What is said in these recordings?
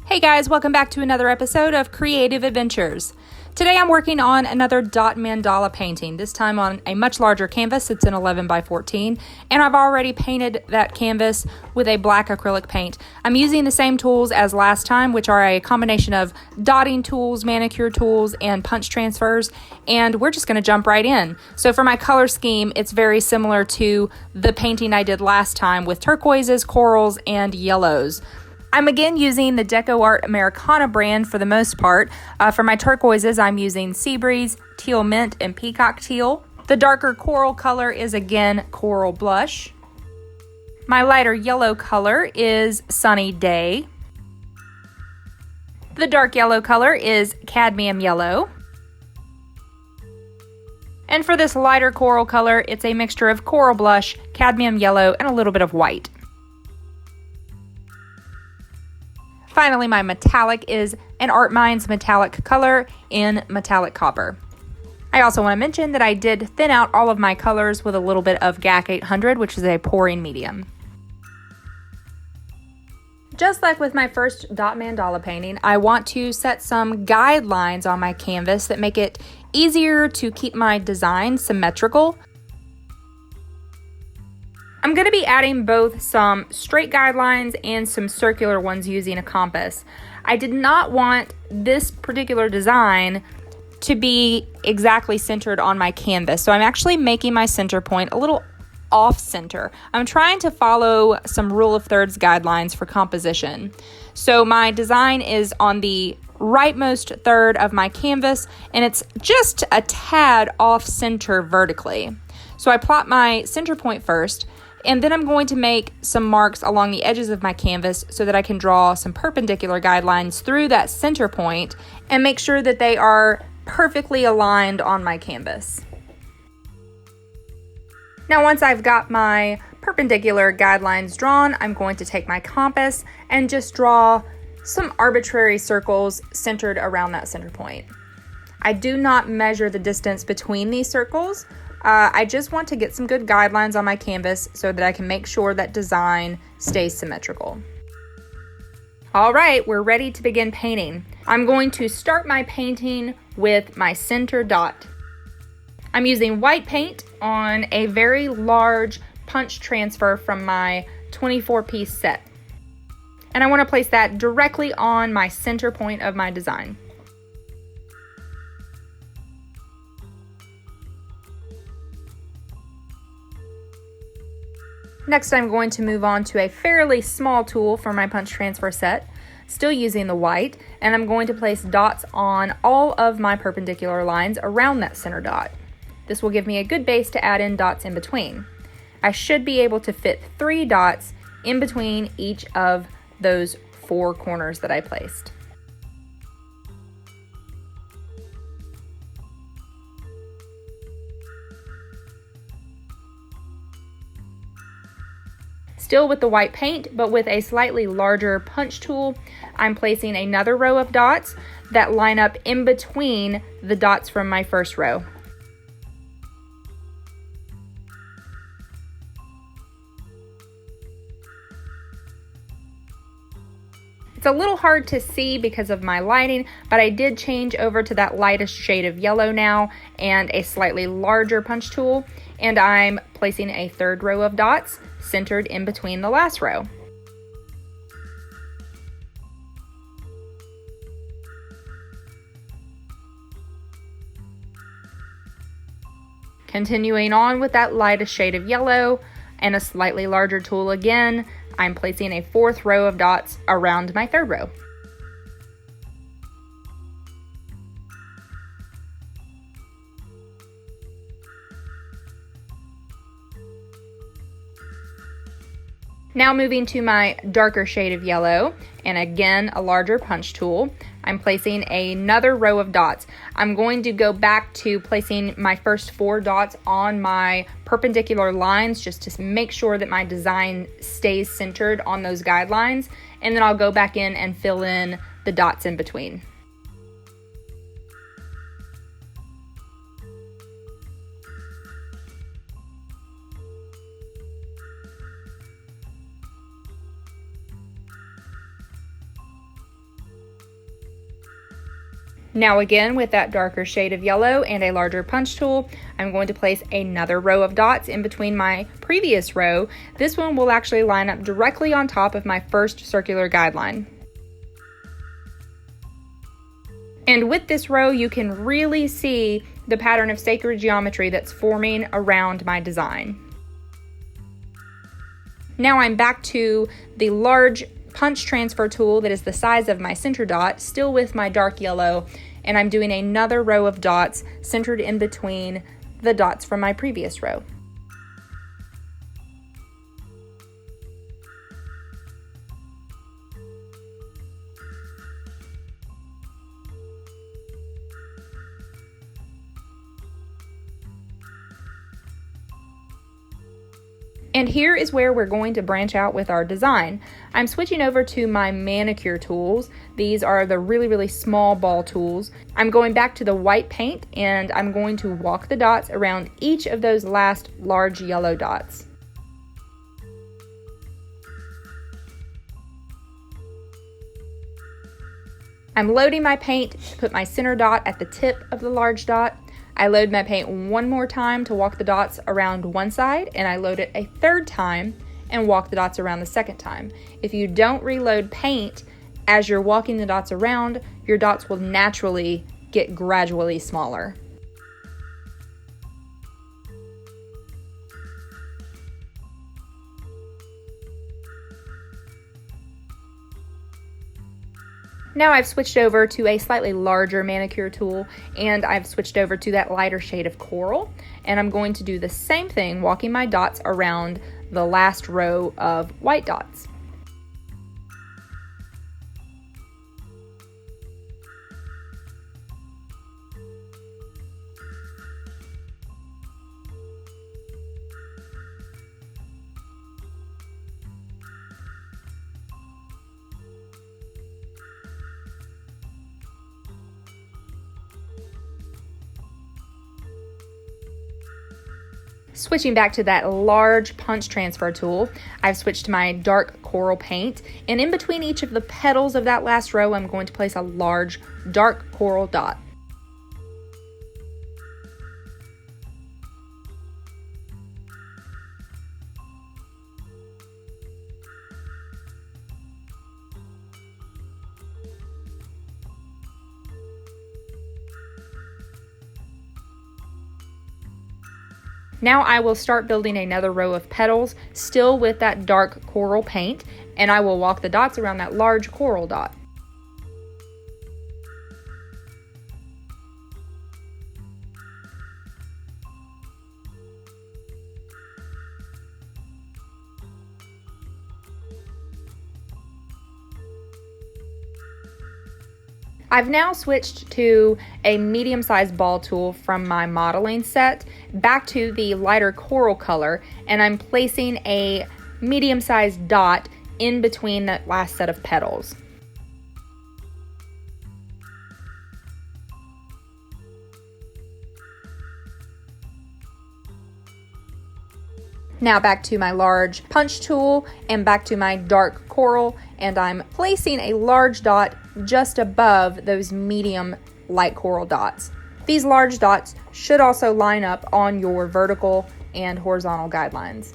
Hey guys, welcome back to another episode of Creative Adventures. Today I'm working on another dot mandala painting, this time on a much larger canvas. It's an 11 by 14, and I've already painted that canvas with a black acrylic paint. I'm using the same tools as last time, which are a combination of dotting tools, manicure tools, and punch transfers, and we're just going to jump right in. So for my color scheme, it's very similar to the painting I did last time with turquoises, corals, and yellows. I'm again using the Deco Art Americana brand for the most part. For my turquoises, I'm using Sea Breeze, Teal Mint, and Peacock Teal. The darker coral color is again Coral Blush. My lighter yellow color is Sunny Day. The dark yellow color is Cadmium Yellow. And for this lighter coral color, it's a mixture of Coral Blush, Cadmium Yellow, and a little bit of white. Finally, my metallic is an Art Minds metallic color in metallic copper. I also want to mention that I did thin out all of my colors with a little bit of GAC 800, which is a pouring medium. Just like with my first dot mandala painting, I want to set some guidelines on my canvas that make it easier to keep my design symmetrical. I'm going to be adding both some straight guidelines and some circular ones using a compass. I did not want this particular design to be exactly centered on my canvas, so I'm actually making my center point a little off center. I'm trying to follow some rule of thirds guidelines for composition. So my design is on the rightmost third of my canvas, and it's just a tad off center vertically. So I plot my center point first, and then I'm going to make some marks along the edges of my canvas so that I can draw some perpendicular guidelines through that center point and make sure that they are perfectly aligned on my canvas. Now, once I've got my perpendicular guidelines drawn, I'm going to take my compass and just draw some arbitrary circles centered around that center point. I do not measure the distance between these circles. I just want to get some good guidelines on my canvas so that I can make sure that design stays symmetrical. All right, we're ready to begin painting. I'm going to start my painting with my center dot. I'm using white paint on a very large punch transfer from my 24-piece set. And I want to place that directly on my center point of my design. Next, I'm going to move on to a fairly small tool for my punch transfer set, still using the white, and I'm going to place dots on all of my perpendicular lines around that center dot. This will give me a good base to add in dots in between. I should be able to fit 3 dots in between each of those 4 corners that I placed. Still with the white paint, but with a slightly larger punch tool, I'm placing another row of dots that line up in between the dots from my first row. It's a little hard to see because of my lighting, but I did change over to that lightest shade of yellow now and a slightly larger punch tool, and I'm placing a third row of dots centered in between the last row. Continuing on with that lightest shade of yellow and a slightly larger tool again, I'm placing a 4th row of dots around my 3rd row. Now moving to my darker shade of yellow, and again a larger punch tool, I'm placing another row of dots. I'm going to go back to placing my first 4 dots on my perpendicular lines just to make sure that my design stays centered on those guidelines, and then I'll go back in and fill in the dots in between. Now again, with that darker shade of yellow and a larger punch tool, I'm going to place another row of dots in between my previous row. This one will actually line up directly on top of my first circular guideline. And with this row, you can really see the pattern of sacred geometry that's forming around my design. Now I'm back to the large punch transfer tool that is the size of my center dot, still with my dark yellow, and I'm doing another row of dots centered in between the dots from my previous row. And here is where we're going to branch out with our design. I'm switching over to my manicure tools. These are the really small ball tools. I'm going back to the white paint and I'm going to walk the dots around each of those last large yellow dots. I'm loading my paint to put my center dot at the tip of the large dot. I load my paint one more time to walk the dots around one side, and I load it a third time and walk the dots around the second time. If you don't reload paint as you're walking the dots around, your dots will naturally get gradually smaller. Now I've switched over to a slightly larger manicure tool and I've switched over to that lighter shade of coral, and I'm going to do the same thing, walking my dots around the last row of white dots. Switching back to that large punch transfer tool, I've switched to my dark coral paint, and in between each of the petals of that last row, I'm going to place a large dark coral dot. Now I will start building another row of petals, still with that dark coral paint, and I will walk the dots around that large coral dot. I've now switched to a medium-sized ball tool from my modeling set back to the lighter coral color, and I'm placing a medium-sized dot in between that last set of petals. Now back to my large punch tool and back to my dark coral, and I'm placing a large dot just above those medium light coral dots. These large dots should also line up on your vertical and horizontal guidelines.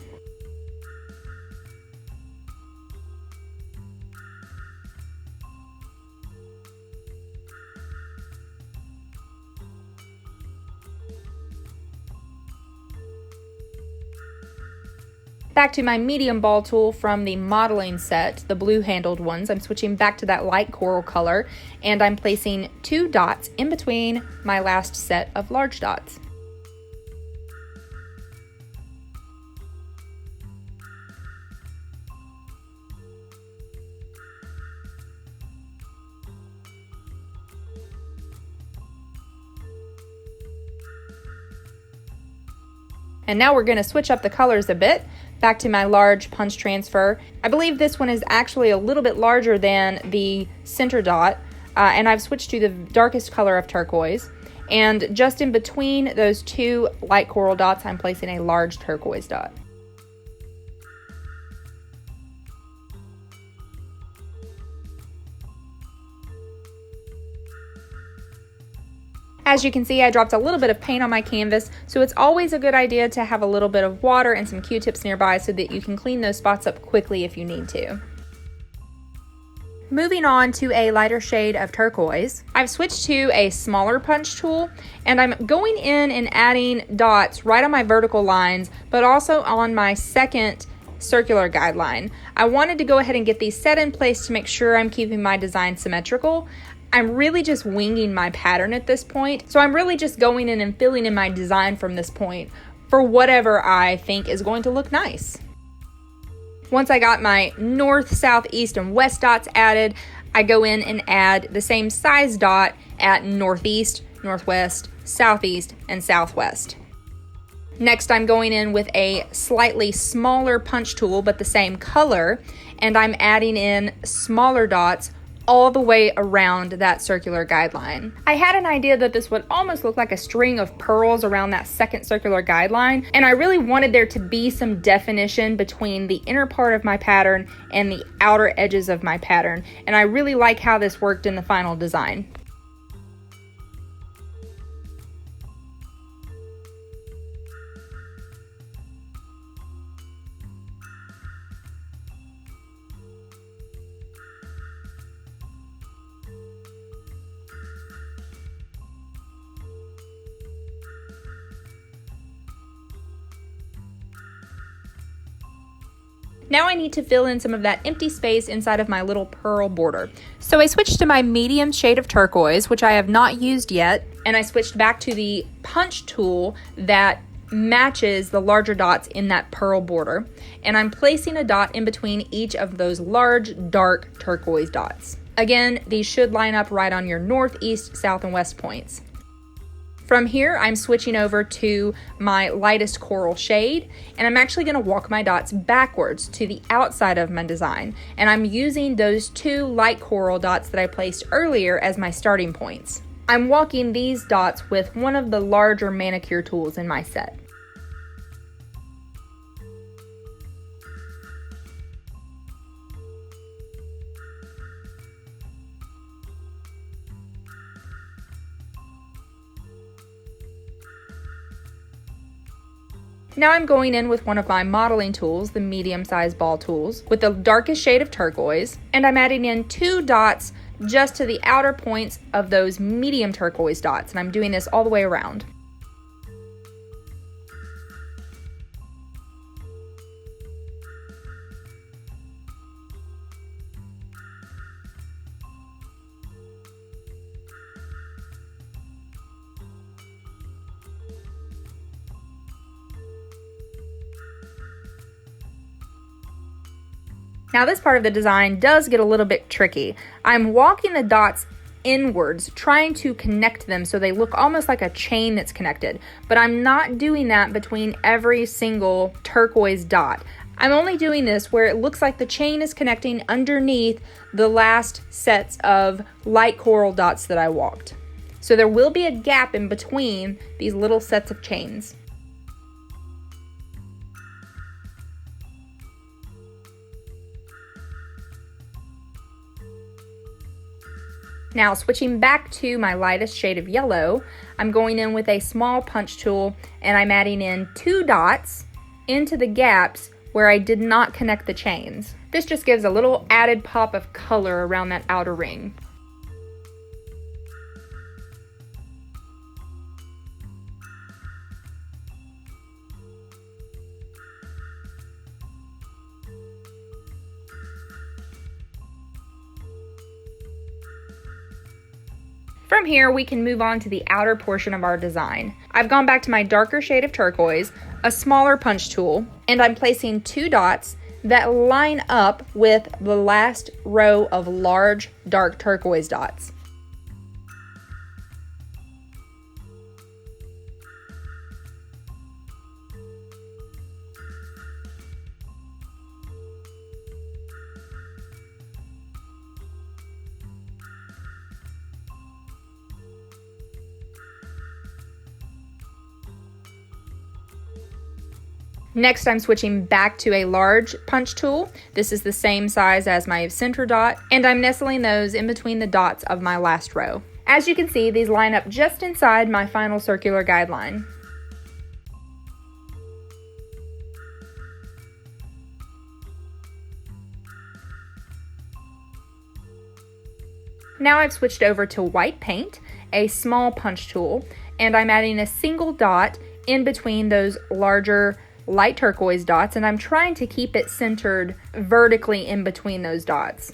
Back to my medium ball tool from the modeling set, the blue handled ones. I'm switching back to that light coral color, and I'm placing 2 dots in between my last set of large dots. And now we're going to switch up the colors a bit. Back to my large punch transfer. I believe this one is actually a little bit larger than the center dot, and I've switched to the darkest color of turquoise. And just in between those 2 light coral dots, I'm placing a large turquoise dot. As you can see, I dropped a little bit of paint on my canvas, so it's always a good idea to have a little bit of water and some Q-tips nearby so that you can clean those spots up quickly if you need to. Moving on to a lighter shade of turquoise, I've switched to a smaller punch tool, and I'm going in and adding dots right on my vertical lines, but also on my second circular guideline. I wanted to go ahead and get these set in place to make sure I'm keeping my design symmetrical. I'm really just winging my pattern at this point, so I'm really just going in and filling in my design from this point for whatever I think is going to look nice. Once I got my north, south, east, and west dots added, I go in and add the same size dot at northeast, northwest, southeast, and southwest. Next, I'm going in with a slightly smaller punch tool, but the same color, and I'm adding in smaller dots all the way around that circular guideline. I had an idea that this would almost look like a string of pearls around that second circular guideline, and I really wanted there to be some definition between the inner part of my pattern and the outer edges of my pattern, and I really like how this worked in the final design. Now I need to fill in some of that empty space inside of my little pearl border. So I switched to my medium shade of turquoise, which I have not used yet, and I switched back to the punch tool that matches the larger dots in that pearl border. And I'm placing a dot in between each of those large, dark turquoise dots. Again, these should line up right on your north, east, south, and west points. From here, I'm switching over to my lightest coral shade, and I'm actually going to walk my dots backwards to the outside of my design, and I'm using those two light coral dots that I placed earlier as my starting points. I'm walking these dots with one of the larger manicure tools in my set. Now I'm going in with one of my modeling tools, the medium-sized ball tools, with the darkest shade of turquoise, and I'm adding in 2 dots just to the outer points of those medium turquoise dots, and I'm doing this all the way around. Now this part of the design does get a little bit tricky. I'm walking the dots inwards, trying to connect them so they look almost like a chain that's connected, but I'm not doing that between every single turquoise dot. I'm only doing this where it looks like the chain is connecting underneath the last sets of light coral dots that I walked. So there will be a gap in between these little sets of chains. Now switching back to my lightest shade of yellow, I'm going in with a small punch tool and I'm adding in 2 dots into the gaps where I did not connect the chains. This just gives a little added pop of color around that outer ring. From here, we can move on to the outer portion of our design. I've gone back to my darker shade of turquoise, a smaller punch tool, and I'm placing 2 dots that line up with the last row of large dark turquoise dots. Next, I'm switching back to a large punch tool. This is the same size as my center dot, and I'm nestling those in between the dots of my last row. As you can see, these line up just inside my final circular guideline. Now I've switched over to white paint, a small punch tool, and I'm adding a single dot in between those larger light turquoise dots, and I'm trying to keep it centered vertically in between those dots.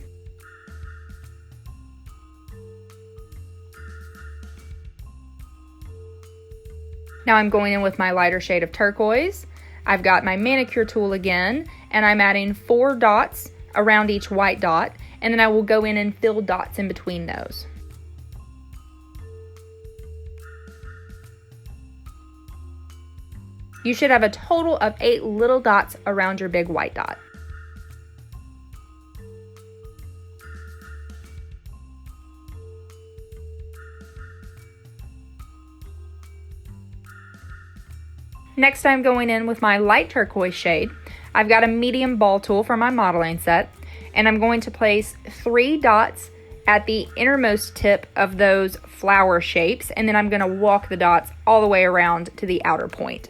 Now I'm going in with my lighter shade of turquoise. I've got my manicure tool again, and I'm adding 4 dots around each white dot, and then I will go in and fill dots in between those. You should have a total of 8 little dots around your big white dot. Next, I'm going in with my light turquoise shade. I've got a medium ball tool for my modeling set, and I'm going to place 3 dots at the innermost tip of those flower shapes, and then I'm going to walk the dots all the way around to the outer point.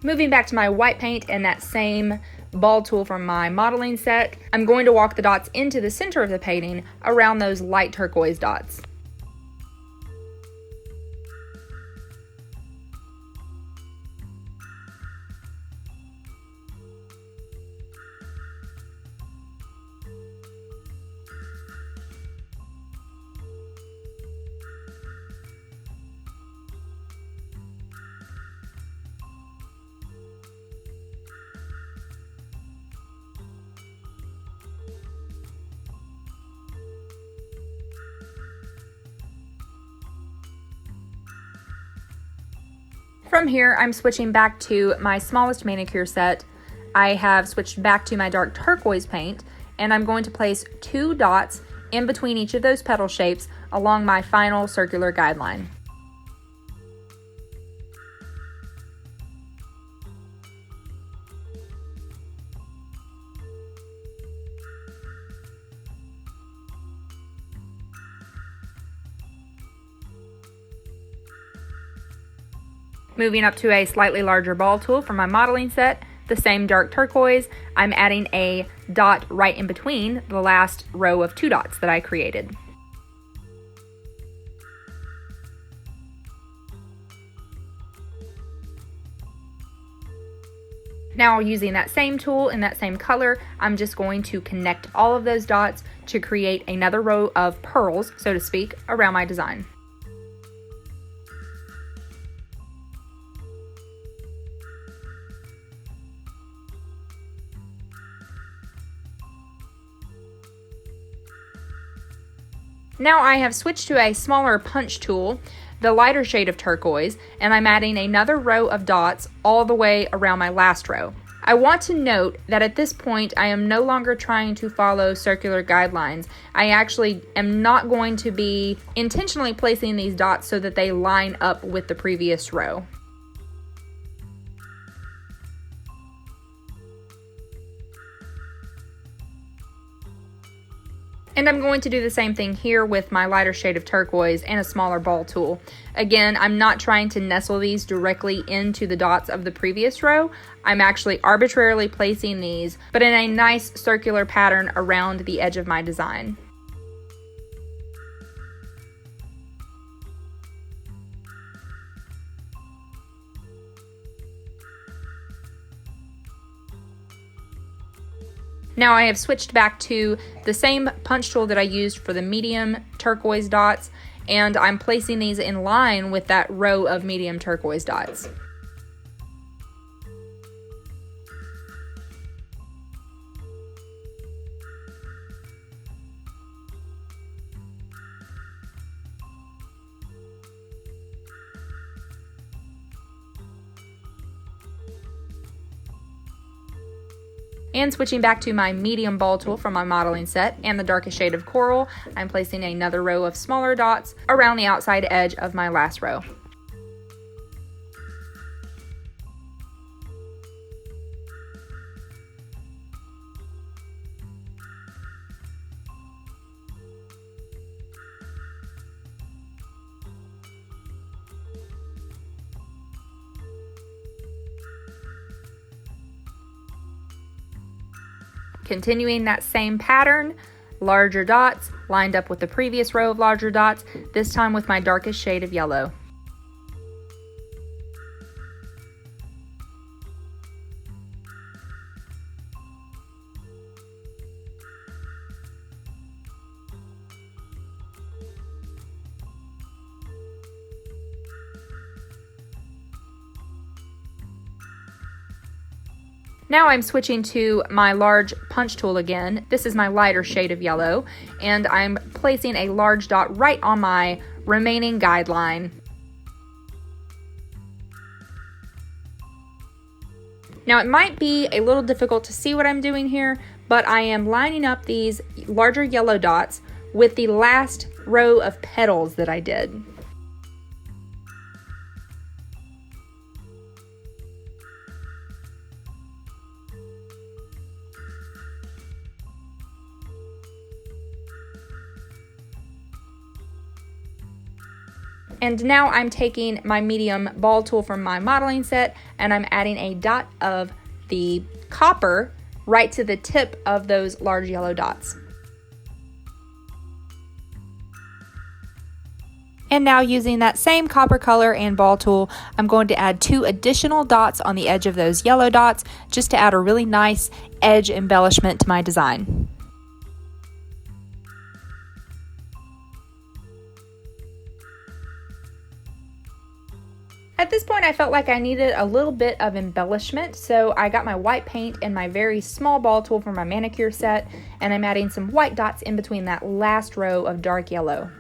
Moving back to my white paint and that same ball tool from my modeling set, I'm going to walk the dots into the center of the painting around those light turquoise dots. From here, I'm switching back to my smallest manicure set. I have switched back to my dark turquoise paint, and I'm going to place 2 dots in between each of those petal shapes along my final circular guideline. Moving up to a slightly larger ball tool for my modeling set, the same dark turquoise, I'm adding a dot right in between the last row of 2 dots that I created. Now, using that same tool in that same color, I'm just going to connect all of those dots to create another row of pearls, so to speak, around my design. Now I have switched to a smaller punch tool, the lighter shade of turquoise, and I'm adding another row of dots all the way around my last row. I want to note that at this point I am no longer trying to follow circular guidelines. I actually am not going to be intentionally placing these dots so that they line up with the previous row. And I'm going to do the same thing here with my lighter shade of turquoise and a smaller ball tool. Again, I'm not trying to nestle these directly into the dots of the previous row. I'm actually arbitrarily placing these, but in a nice circular pattern around the edge of my design. Now I have switched back to the same punch tool that I used for the medium turquoise dots, and I'm placing these in line with that row of medium turquoise dots. And switching back to my medium ball tool from my modeling set and the darkest shade of coral, I'm placing another row of smaller dots around the outside edge of my last row. Continuing that same pattern, larger dots lined up with the previous row of larger dots, this time with my darkest shade of yellow. Now I'm switching to my large punch tool again. This is my lighter shade of yellow, and I'm placing a large dot right on my remaining guideline. Now it might be a little difficult to see what I'm doing here, but I am lining up these larger yellow dots with the last row of petals that I did. And now I'm taking my medium ball tool from my modeling set and I'm adding a dot of the copper right to the tip of those large yellow dots. And now using that same copper color and ball tool, I'm going to add 2 additional dots on the edge of those yellow dots just to add a really nice edge embellishment to my design. At this point, I felt like I needed a little bit of embellishment, so I got my white paint and my very small ball tool from my manicure set, and I'm adding some white dots in between that last row of dark yellow.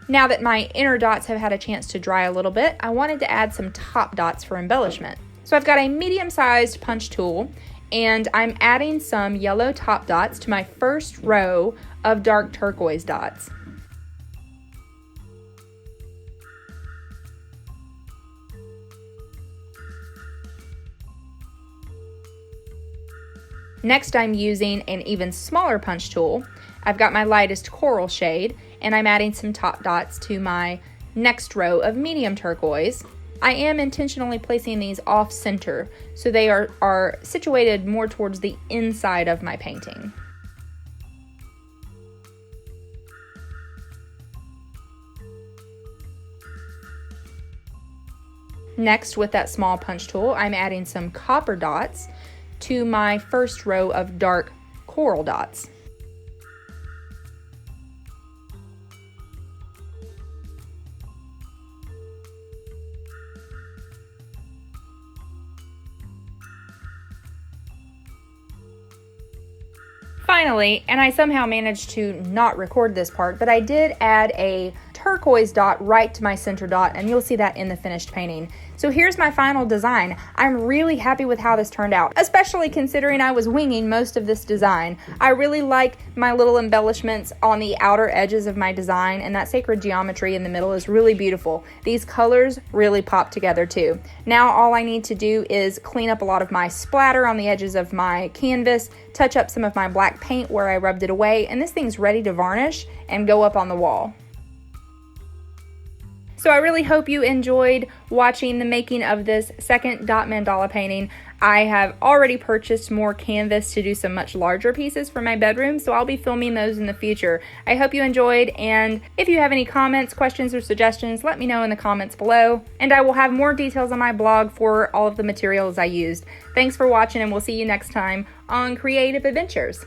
Now that my inner dots have had a chance to dry a little bit, I wanted to add some top dots for embellishment. So I've got a medium-sized punch tool, and I'm adding some yellow top dots to my first row of dark turquoise dots. Next, I'm using an even smaller punch tool. I've got my lightest coral shade, and I'm adding some top dots to my next row of medium turquoise. I am intentionally placing these off center, so they are situated more towards the inside of my painting. Next, with that small punch tool, I'm adding some copper dots to my first row of dark coral dots. Finally, and I somehow managed to not record this part, but I did add a turquoise dot right to my center dot, and you'll see that in the finished painting. So here's my final design. I'm really happy with how this turned out, especially considering I was winging most of this design. I really like my little embellishments on the outer edges of my design, and that sacred geometry in the middle is really beautiful. These colors really pop together too. Now all I need to do is clean up a lot of my splatter on the edges of my canvas, touch up some of my black paint where I rubbed it away, and this thing's ready to varnish and go up on the wall. So I really hope you enjoyed watching the making of this second dot mandala painting. I have already purchased more canvas to do some much larger pieces for my bedroom, so I'll be filming those in the future. I hope you enjoyed, and if you have any comments, questions, or suggestions, let me know in the comments below, and I will have more details on my blog for all of the materials I used. Thanks for watching, and we'll see you next time on Creative Adventures.